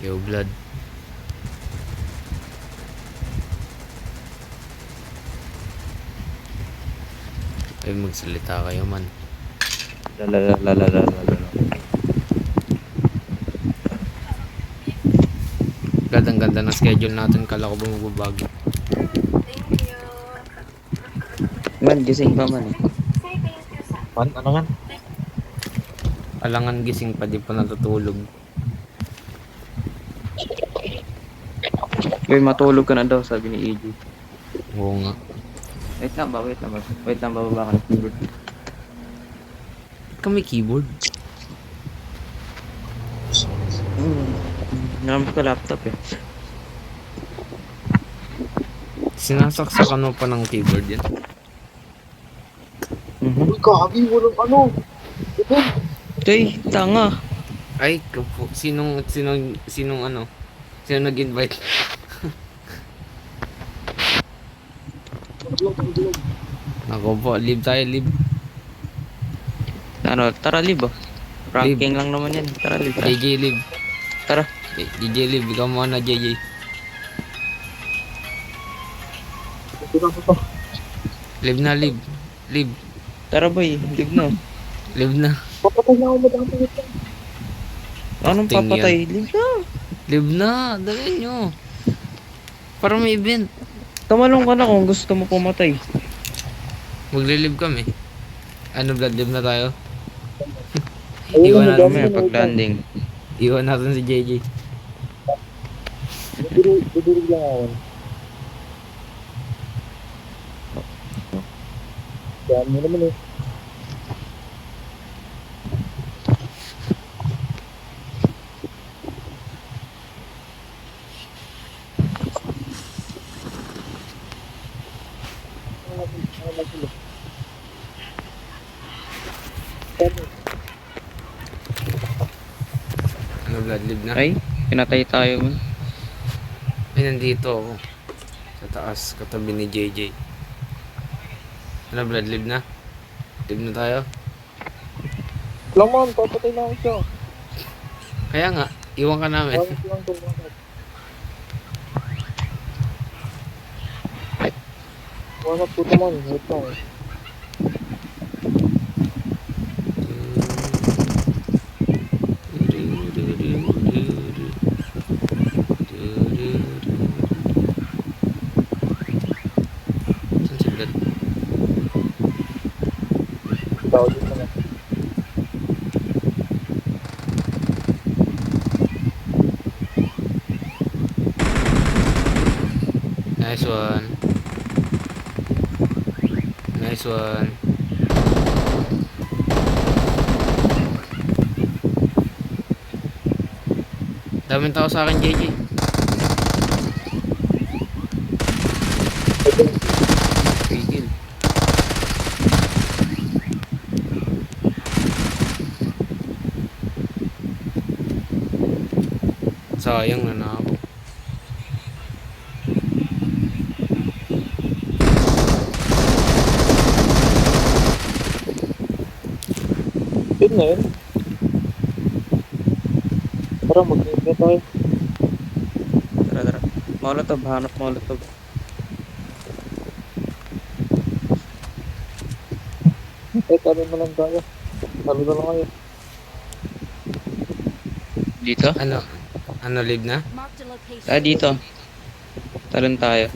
Yo, blood. Ay, magsalita kayo man. Lalalalalalalalala. Blood, ang ganda ng schedule natin. Kala ko ba magbabago? Man, gising pa man eh. Ano nga? Alangan gising pa, di pa natutulog. Uy, matulog ka na daw, sabi ni EJ. Oo nga. Wait lang ba, wait lang ba. Wait lang, bababa ka ng keyboard. Ba't ka may keyboard? Naramit ko laptop eh. Sinasaksakan mo pa ng keyboard yan? Uy, kagi, walang ano. Ito. Tay, tanga. Ay, kapo. Sinong ano? Sino nag-invite? Ako po, live tayo, live. Ano, tara live oh. Ranking lang naman yan. Tara live. Tara. JJ, live. Tara. JJ, live. Ikaw muna, JJ. Live na, live. Live. Tara boy, live na. Live na. Papatay na ako, madami ito. Anong Acting papatay? Live na. Live na. Dali nyo. Para may event. Tumalong ka na kung gusto mo pumatay. Magle-live kami. Ano, blood, live na tayo? Ayun, Iwan natin, Mamaya pag landing. iwan natin si JJ. Dudurig lang ako. Kaya mo naman eh. Ano, blood, live na? Ay, pinatay tayo man. Ay, nandito ako. Sa taas, katabi ni JJ. Ano, blood, live na? Live na tayo? Laman, papatay na ako siya. Kaya nga, iwan ka namin. Bakit lang ito? Wala po naman, wait lang. Saan si blood? Tao dito na. Nice one. Nice one. Daming tao sa akin, JJ. Pigil. Sayang na ako. Yun na yun. Tara, mag-game na tayo. Tara, tara. Molotov, hanap molotov. Eh, tabi mo lang tayo. Tabi na lang kayo. Dito? Ano, live na? Marked a location. Ah, dito. Talon tayo.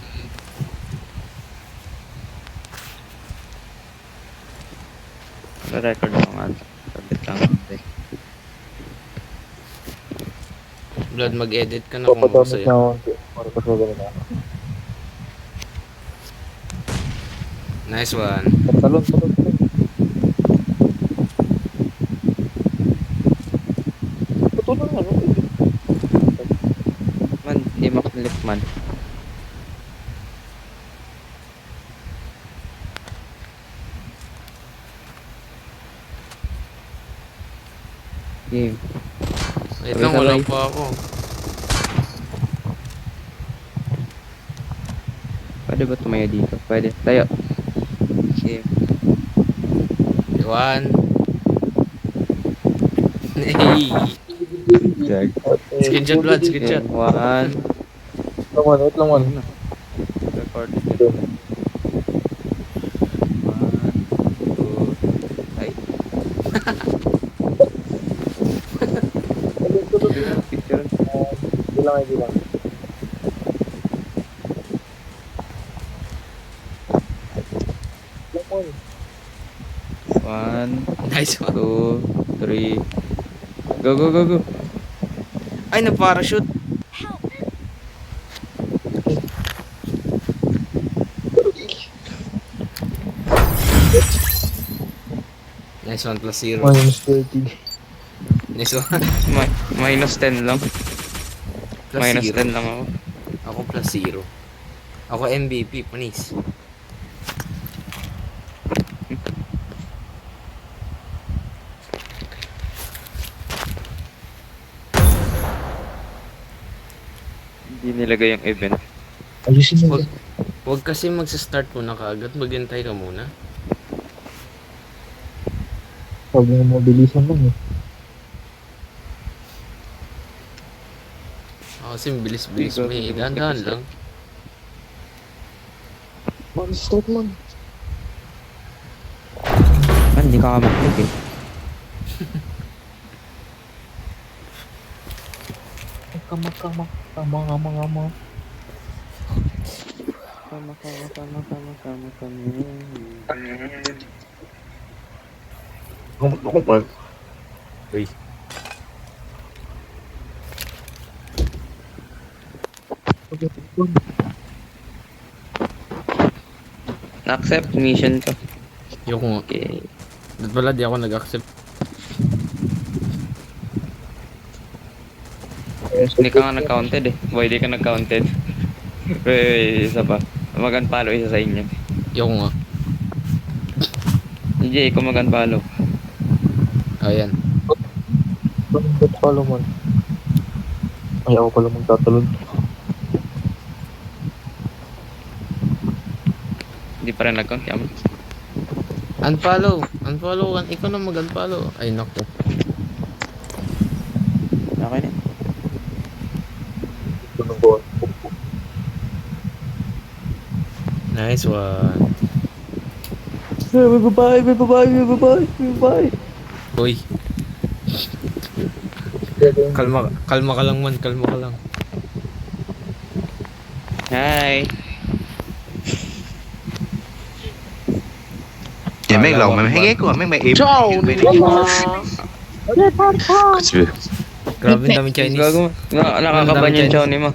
Record lang nga. Sabit lang. Blood, mag-edit ka na kung gusto Papatamit na yun. ako. Para pasagal na. Nice one. Talon, talon, talon. Tutulong na, no? Man, hindi maklip man. Game. Wait lang, wala pa ako. Pwede ba tumayo dito? Pwede. Tayo. Game. Iwan. Hey. Jag. Screenshot, Vlad, screenshot. One. Wait lang man. Ano? Record. One, two. Ay. Picture. Bilang. Lemon. One, Nice one. two, three. Go. Ay, na-parachute. Nice one, plus 0. Minus 30. Nice one. Minus 10 lang. Plus Minus 0. 10 lang ako. Ako plus 0. Ako MVP, panis. Hindi nilagay yung event. Ayusin mo. Huwag kasi magsa-start muna kaagad. Maghintay ka muna. Sabi mo mabilisan lang eh. Ako kasi bilis-bilis mo eh. Dahan-dahan lang. Man, stop man. Man, hindi ka makaklik eh. Kama. Kama. Ako man. Uy. Na-accept mission ko. Yung nga. Okay. Ba't pala di ako nag-accept? Hindi ka nga nag-counted eh. Boy, di ka nag-counted. Wait, isa pa. Mag-unfollow isa sa inyo. Yung nga. DJ, ikaw mag-unfollow. Ayan. Ba't follow man? Ay, ako pala magtatalon. Hindi pa rin nag-count. Yaman. Unfollow. Unfollow. Ikaw na mag-unfollow. Ay, naku. Okay na. Tunong ko. Nice one. May babae. Uy. Kalma ka lang man. Kalma ka lang. Hi. Chị mấy lần mày hay ghét của mấy mày im. Grabe ang daming Chinese. Gago. Nakakaban yung Johnny mo.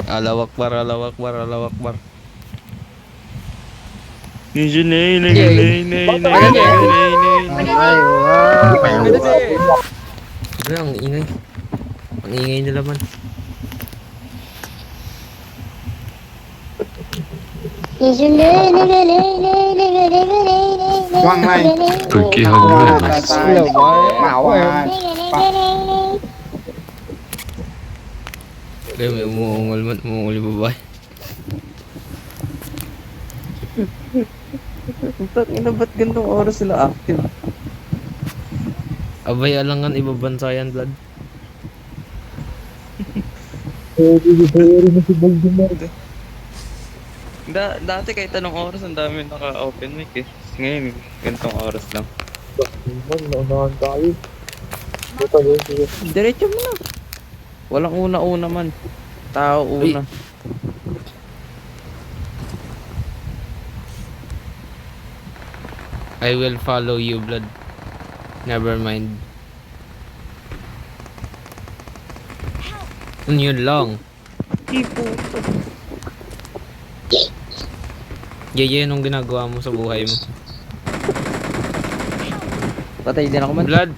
Allahu Akbar, Allahu Akbar, Allahu Akbar. Nay. Grabe, ang ingay. Ang ingay nila man. Cực kỳ hùng luôn. Grabe, may umuungol man. Umuungol yung babae. Ina, ba't gantong oras sila active? Abay, alangan ibabansa yan, Vlad. Rin na si Valdemar. Dati kahit anong oras ang dami naka-open mic eh. Ngayon, gantong oras lang. Man, naunahan tayo. Sige. Diretso mo na. Walang una-una man. Tao una. I will follow you, Vlad. Never mind. Yun lang. Yeye, anong ginagawa mo sa buhay mo? Patay din ako man. Vlad,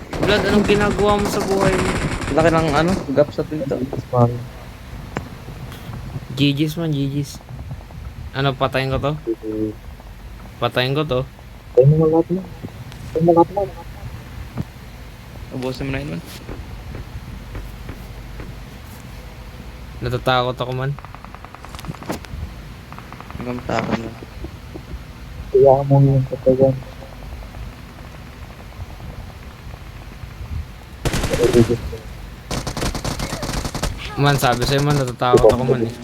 anong ginagawa mo sa buhay mo? Laki ng gap sa pinto. Man, GG's man, GG's. Ano, patayin ko to? Patayin ko to. tayo mo lahat mo. Ubusin mo na yun man. Natatakot ako man. Hanggang takot na. Kaya mo yung katagan. Man, sabi sa'yo man, natatakot ako man eh.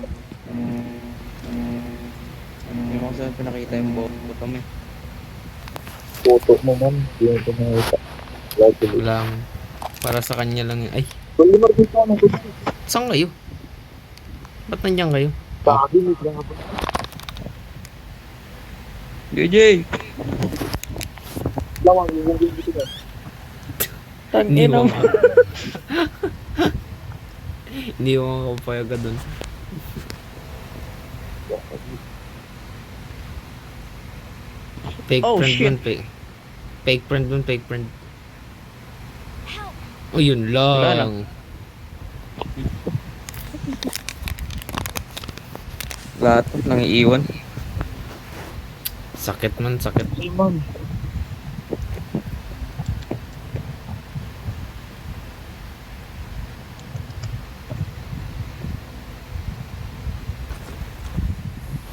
Hindi ko saan pinakita yung boto mo eh. Photo mo man. Hindi mo ito nakita. Lagi. Wala lang. Para sa kanya lang yun. Ay, Kung limar dito, ano ko? saan kayo? Ba't nandiyan kayo? Sabi, may grabe. JJ! Lawang, yung dito na. Hindi Tangin mo mo. Hindi mo makapayag ka dun. Fake Oh, friend shit. dun, fake. Fake friend dun, fake friend. Oh, yun Wala lang. Lahat nang iiwan. Sakit man, sakit. Ay, man.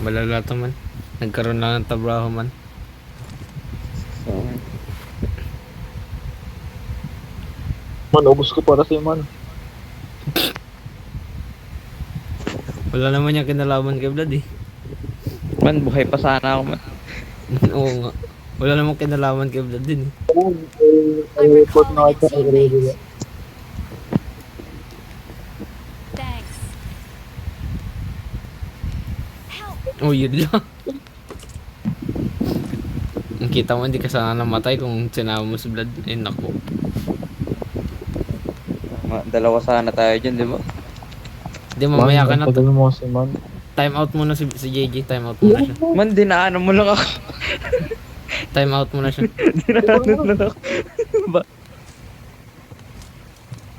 Malala to man. Nagkaroon lang ng trabaho man. So, Man, ubus ko para sa'yo, man. Wala naman yung kinalaman kay Vlad eh. man, buhay pa sana ako man. Oo nga. Wala namang kinalaman kay Vlad din eh. Man, ay, report na kita. Thanks. Help. Oh, yun lang. Ang kita mo, hindi ka sana namatay kung sinama mo si Vlad. Eh, naku. Dalawa sana tayo dyan, di ba? Hindi, mamaya ka na. Tagal mo kasi, man. Time out muna si JJ. Time out muna siya. Man, dinaanan mo lang ako. Time out muna siya. Dinaanan mo lang ako.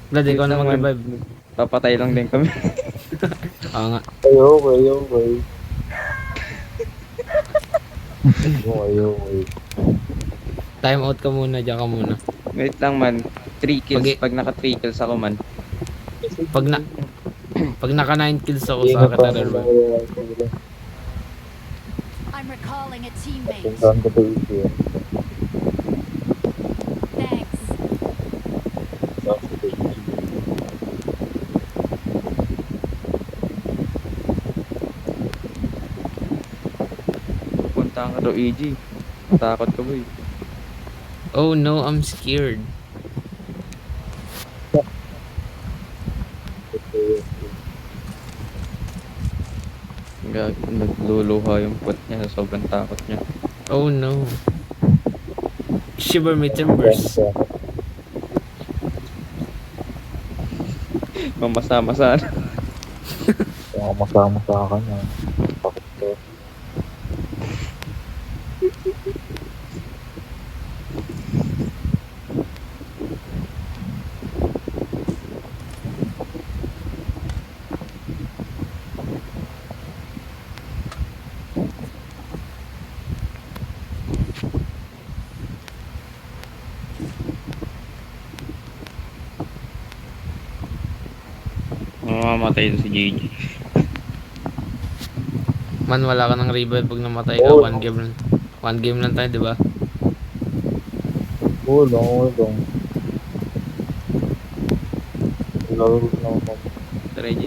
Vlad, ikaw na mag-revive. Papatay lang din kami. Oo nga. Okay. Okay. Time out ka muna, diyan ka muna. Wait lang man. 3 kills. Pag- Pag naka 3 kills ako man. Pag naka 9 kills ako sa akin na revive. I'm recalling a teammate. Puntahan ko to issue. Thanks. Punta ka daw EG. Takot ka ba eh. Oh no, I'm scared. Nagluluha yung puwet niya sa sobrang takot niya. Oh no. Shiver me timbers. Mamasa-masa na. Kung masama sa akin, takot ko. Mamamatay na si JJ. Man, wala ka ng revive pag namatay ka. Oh. One game lang. One game lang tayo, di ba? Ulong. Laro na ako. Tara EG.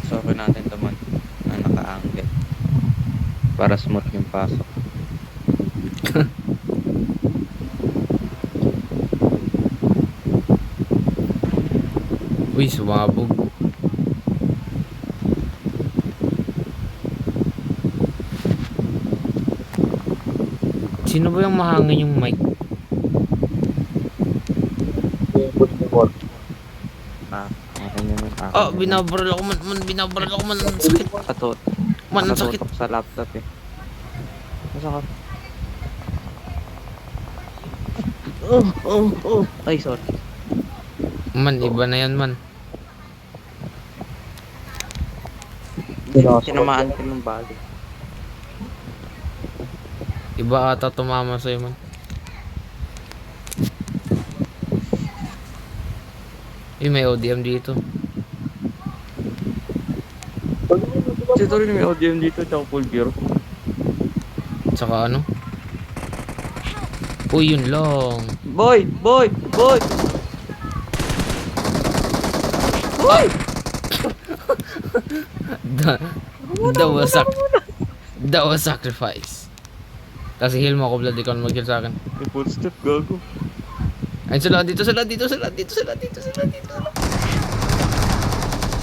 Sokin natin ito man. Na naka-angle. Para smooth yung pasok. Uy, sumabog. Sino ba yung mahangin yung mic? Ah, akin yun. Oh, binabaril ako man. Binabaril ako man. Ang sakit. Patot. Man, ang sakit. Nakatutok sa laptop eh. Masakit. Ay, sorry. Man, iba na yan, man. Tinamaan ko ng bali. Iba ata tumama sa'yo, man. May ODM dito. Ito rin may audio dito, tsaka full gear. Tsaka ano? Uy, yun lang. Boy! Boy! Boy! Boy! That was sacrifice. Kasi heal mo ako, blood. Ikaw na mag-heal sa akin. May footstep, gago. Ayun sila, dito.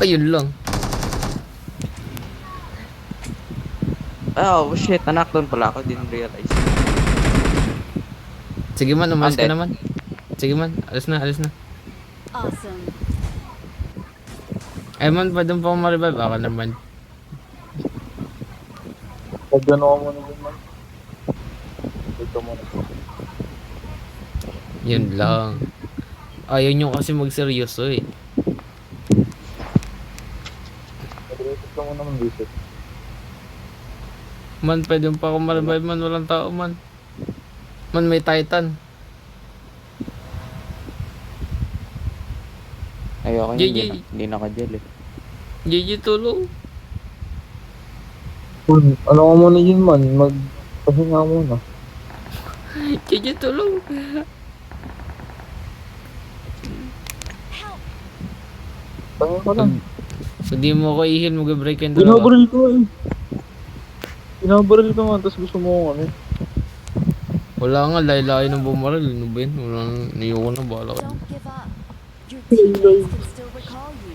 Ayun lang. Oh, shit. Anak doon pala ako. Didn't realize. Sige man, umalis ka Ande. naman. Sige man, alis na. Awesome. Ay man, pwede mo pa akong ma-revive. Ako naman. Pag gano'n mo naman man. Dito mo na. Yun lang. Ayaw nyo kasi magseryoso eh. Nag-reset lang mo naman reset. Man, pwede mo pa akong ma-revive man. Walang tao man. Man, may Titan. Ayoko JJ. hindi naka-gel eh. JJ, tulong. Ano ka muna yun man? Magpahinga muna. JJ, tulong. Help. Pahinga ka lang. Kung di mo ako i-heal, mag-break yung dalawa. Binabaril ko eh. Binabaril ka man, tapos gusto mo ano. Wala nga, layo-layo ng bumaril. Ano ba yun? Wala nang niyoko na, bahala ka. Don't give up. Your teammates can still recall you.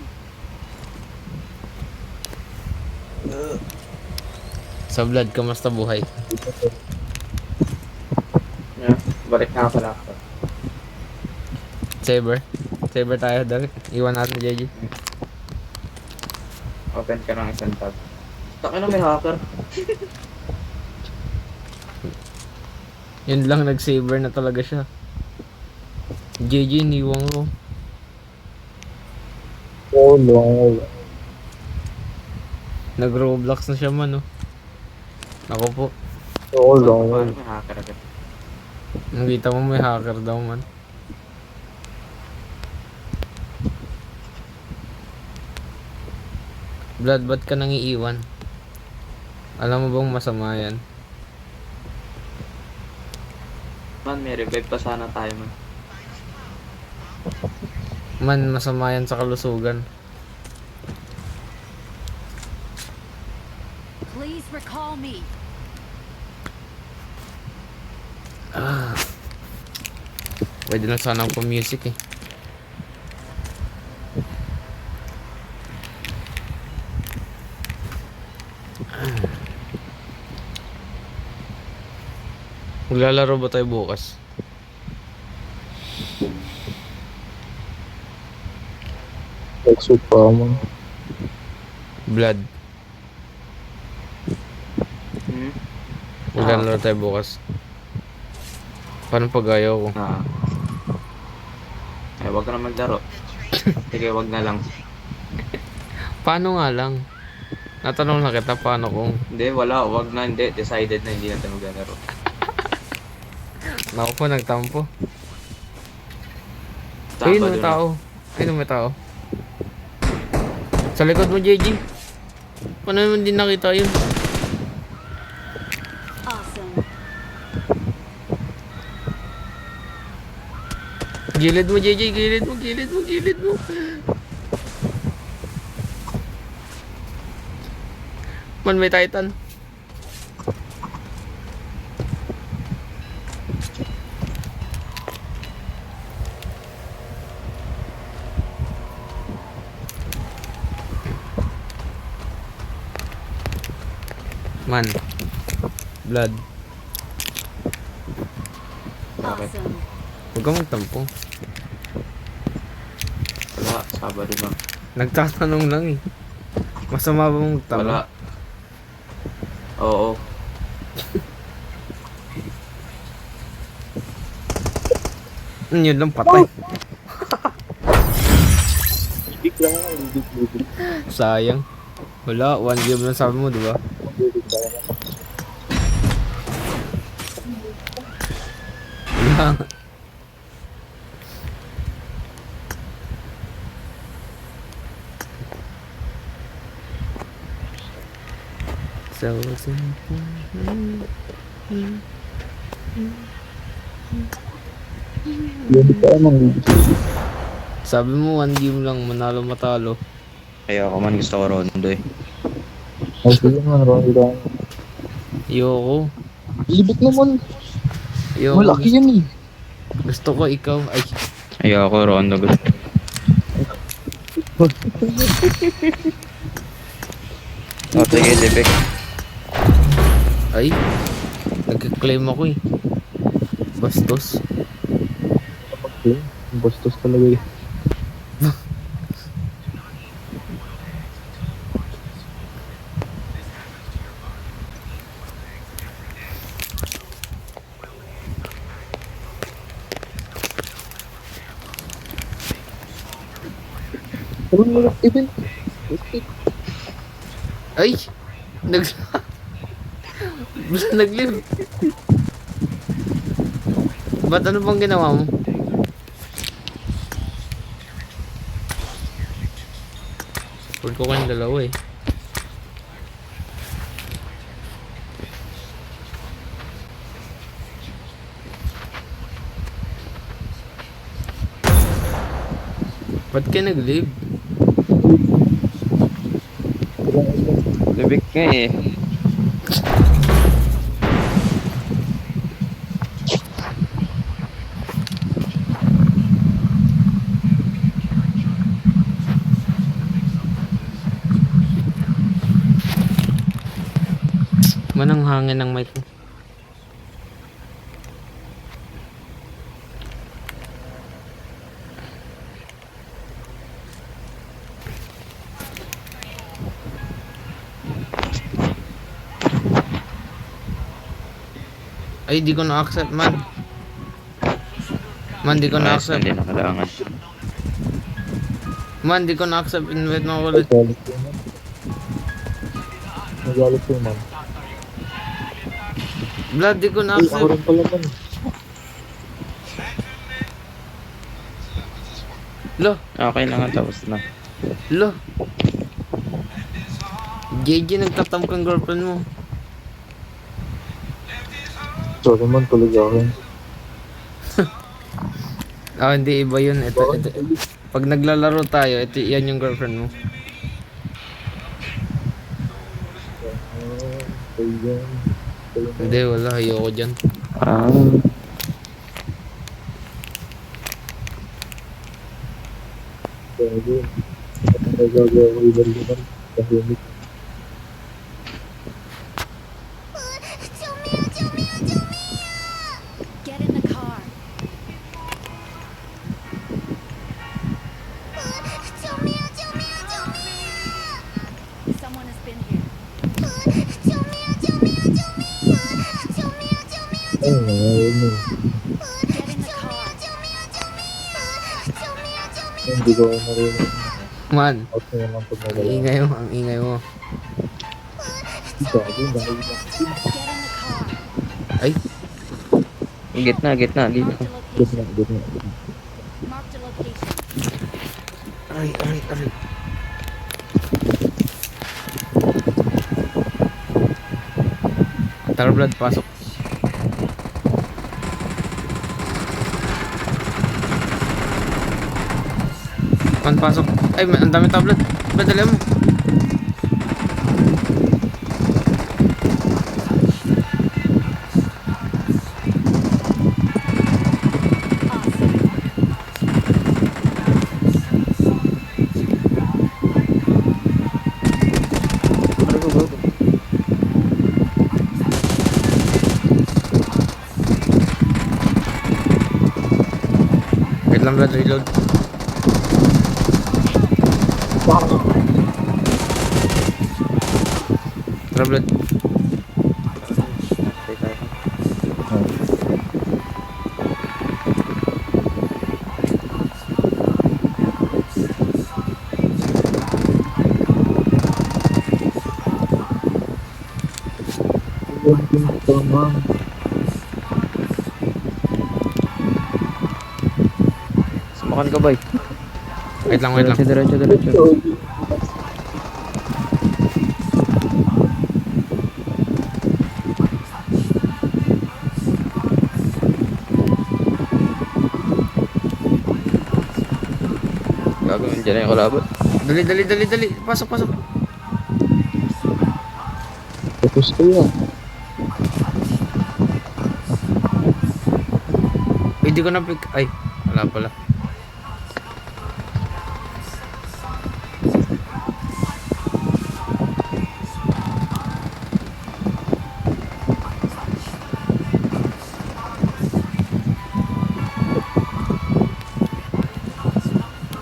Sa blood, kamusta buhay? Yeah, balik na pala ako. Saber tayo, dali. Iwan natin JJ. Open ka ng isang tab. Taka na may hacker. Yun lang, nag-saber na talaga siya. JJ, niwang ko. Oo lang. Nag-Roblox na siya man, oh. Ako po. Oo Paano lang. may hacker agad? Nakita mo may hacker daw man. Blood, ba't ka nang iiwan? Alam mo bang masama yan? Man, may revive pa sana tayo man. Man, masama yan sa kalusugan. Please recall me. Pwede na sana ako music eh. Maglalaro ba tayo bukas? Exit pa man. Blood. Hmm? Maglalaro tayo bukas. Paano pag ayaw ko? Eh, wag ka na maglaro. Sige, wag na lang. Paano nga lang? Natanong na kita paano kung... Hindi, wala. Wag na, hindi. Decided na hindi natin maglalaro. Naku po, nagtampo. Tama Ayun, may dun. tao. Ayun, may tao. Sa likod mo, JJ. Paano naman din nakita yun? Awesome. Gilid mo, JJ. Gilid mo. Man, may Titan. Man. Blood. Awesome. Huwag ka magtampo. Wala, Sabado lang. Nagtatanong lang eh. Masama ba magtanong? Wala. Oo. Yun lang, patay. Libig lang yan, libig. Sayang. Wala, 1 game lang sabi mo, di ba? Libig lang yan. Wala. So simple. Libig ka naman, libig. Sabi mo 1 game lang, manalo matalo. Kaya ako man gusto ko rondo eh. Ay, sige man, Ronnie lang. Ayoko. Libig naman. Ayoko. Malaki yan eh. Gusto ko ikaw. Ay, Ayoko rondo gusto. Oh, sige, Libik. ay. Nagka-claim ako eh. Bastos. Okay, bastos talaga eh. Ano mo event? Ay! Nag... Basta nag-live. Ba't ano bang ginawa mo? Full ko kayong dalawa eh. Ba't kayo nag-live? Libik nga eh. Manang hangin ng mic mo. Ay, di ko na-accept man. Man, di ko Ayos, na-accept. hindi na kailangan. Man, di ko na-accept. Invite mo ako ulit. Nagalit ko man. Nagalit ko man. Vlad, di ko Ay, ako na-accept. rin pala man. Lo, Okay na nga, tapos na. lo. JJ, nagtatam kang girlfriend mo. Sorry man, tuloy ako. Ah, hindi iba yun. Ito. Pag naglalaro tayo, ito yan yung girlfriend mo. Ayan. Hindi, wala. Ayoko dyan. Ah. Sorry. Nagagawa ko iba rin naman. Tahimik. Get in the car. Someone has been here. Ay, nangyayari mo. Get in the car. Hindi ko narinig. Man, Out na lang pag ang nawala. ingay mo. Ang ingay mo. Sabi, dahil na. Get in the car. Ay, Gitna, dito. Marked a Good na, location. good na. Marked a location. aray, aray, aray. Tara, Vlad, pasok. Man, pasok. Ay, ang dami tablet. Vlad, dali mo. Wait lang, Vlad, reload. Tara, Vlad. Konting tama. Sumakan ka, boy. Wait lang, wait lang. Diretso, diretso. Gagawin dyan na yung kalaban. Dali, dali, dali, dali. Pasok, pasok. Tapos ko yan. Hindi ko na pick. Ay, wala pala.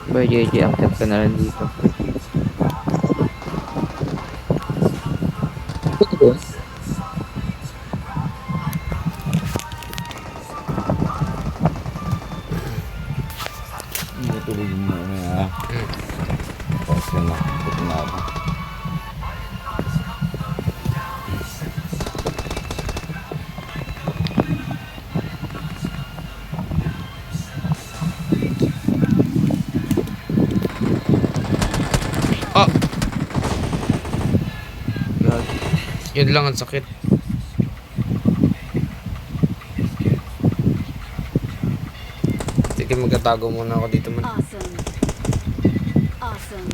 Boy, JJ, accept ka na lang dito. Ito ba? Matulog mo na. Tapos yun na. Buti na ako. Oh, God. yun lang ang sakit. Sige, magtatago muna ako dito man. Awesome. Awesome.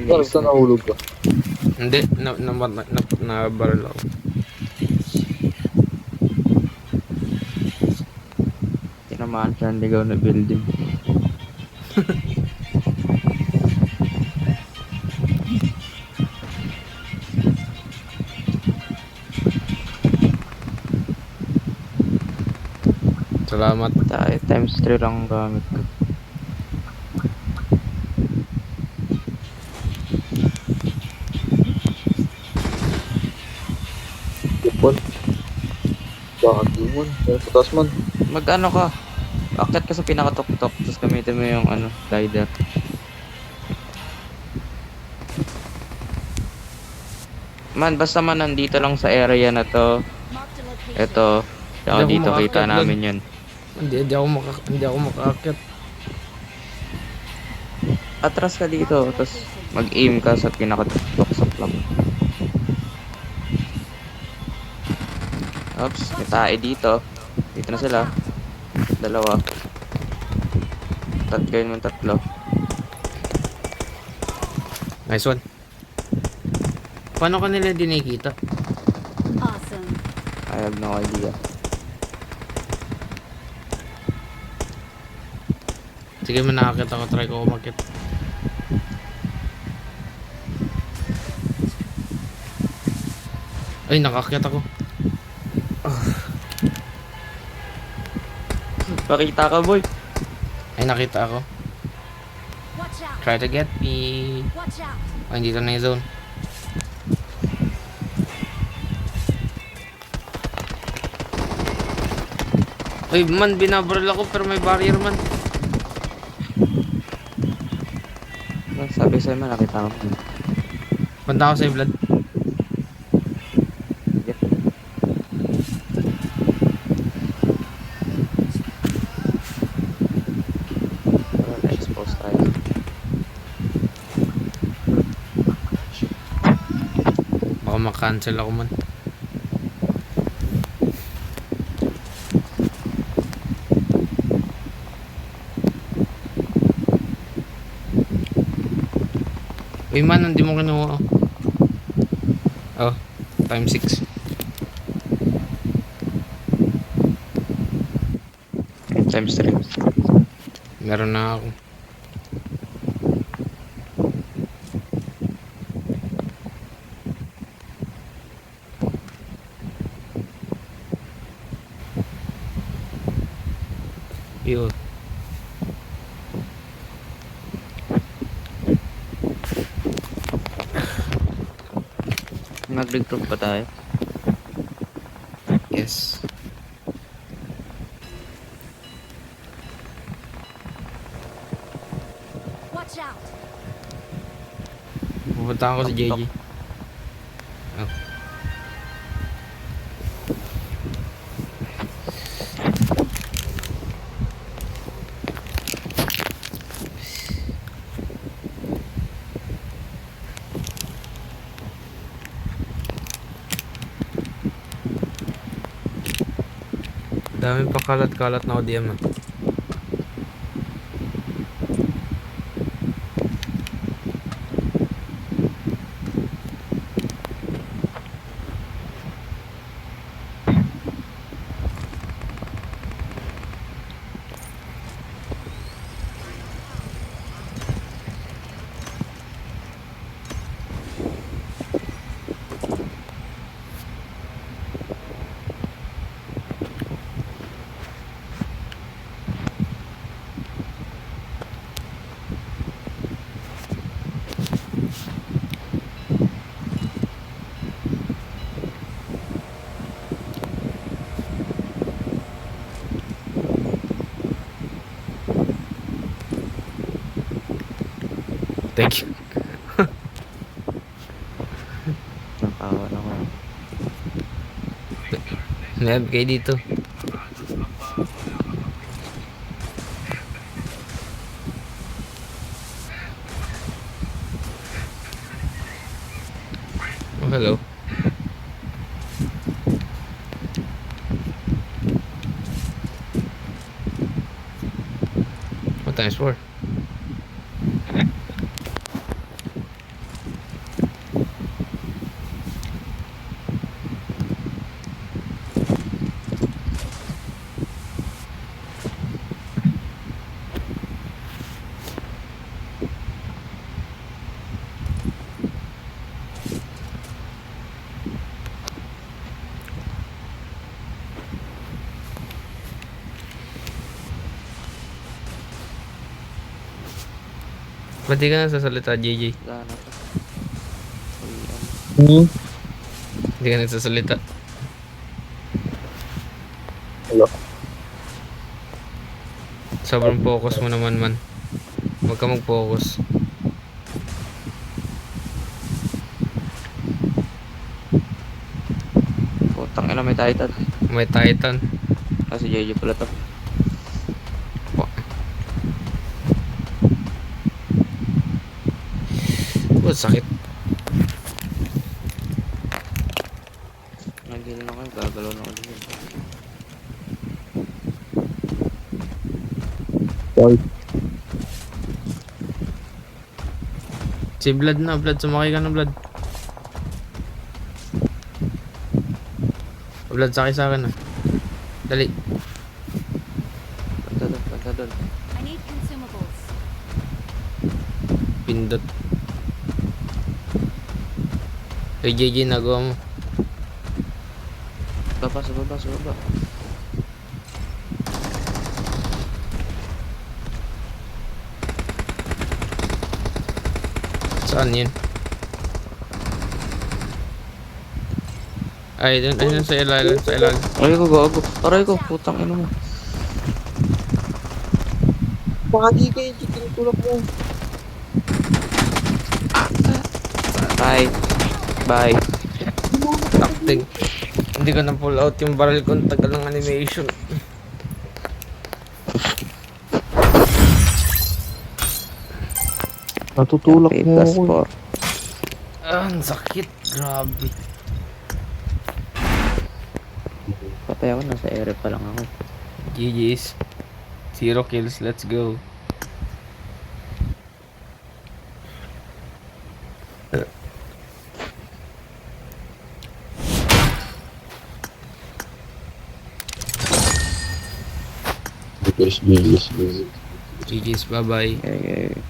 Parang saan nahulog ka? Hindi, na barrel ako. Tinamaan siya ang ligaw na building. Salamat. Tayo, times 3 lang ang gamit ko. Lupon. Bakit yun? May putas man. Mag-ano ka? Akit ka sa pinakatok-tok, tapos gamitin mo yung ano, glider. Man, basta man nandito lang sa area na to. Marked a location. Eto, tsaka Hindi ako dito kita makaakyat namin yun. Hindi ako makaakyat. Atras ka dito, tapos mag-aim ka sa pinakatok sa plug. Oops, may tae dito. Dito na sila. Dalawa. Gawin mo tatlo. Nice one. Paano ka nila dinikita? Awesome. I have no idea. Sige, manakakit ako. Try ko umakit. Ay, nakakit ako. Pakita ka, boy. Ay, nakita ako. Watch out. Try to get me. Watch out. Ay, dito na yung zone. Ay, man, binabaril ako pero may barrier man. Sabi sa'yo man, nakita ko. Punta ako sa Vlad. Yep. Pero na-expose tayo. Baka makancel ako man. Uy man, hindi mo kinuha. Oh, times 6. Times 3. Meron na ako. Yun. Nag-recruit pa tayo. Yes. Watch out. Pupunta ako sa JJ. Oh. Daming pakalat-kalat na ODM ah. Thank you. Nakawa na ako. Nab kayo dito. Oh, hello. What times for? Ba't di ka nagsasalita, JJ? Wala na to. Hindi ka nagsasalita. Wala. Sobrang focus mo naman man. Huwag ka mag-focus. Putang ina, may titan. May Titan. Kasi JJ pala to. Oh, sakit. Nagilin ako yung gagalaw na ako dito. Sorry. Si Vlad na, Vlad. Sumakay ka na, Vlad. Vlad, sakay sa akin na. Dali. Punta doon, punta doon. I need consumables. Pindot. Hey, JJ, nagawa mo. Baba, sa baba, sa baba. Saan yun? Ay, dun, ayun sa ilalim, sa ilalim. Aray ko, gago. Aray ko, putang ina mo. Pagi kayo, chicken tulak mo. Bye. Bye. Takting. Hindi ko na pull out yung barrel ko. Ang tagal ng animation. Natutulak P mo plus ako. 4. Ah, ang sakit. Grabe. Patay ako, nasa ere pa lang ako. GG's. 0 kills. Let's go. Yes, yes, yes. GG's. Bye-bye. Okay, okay.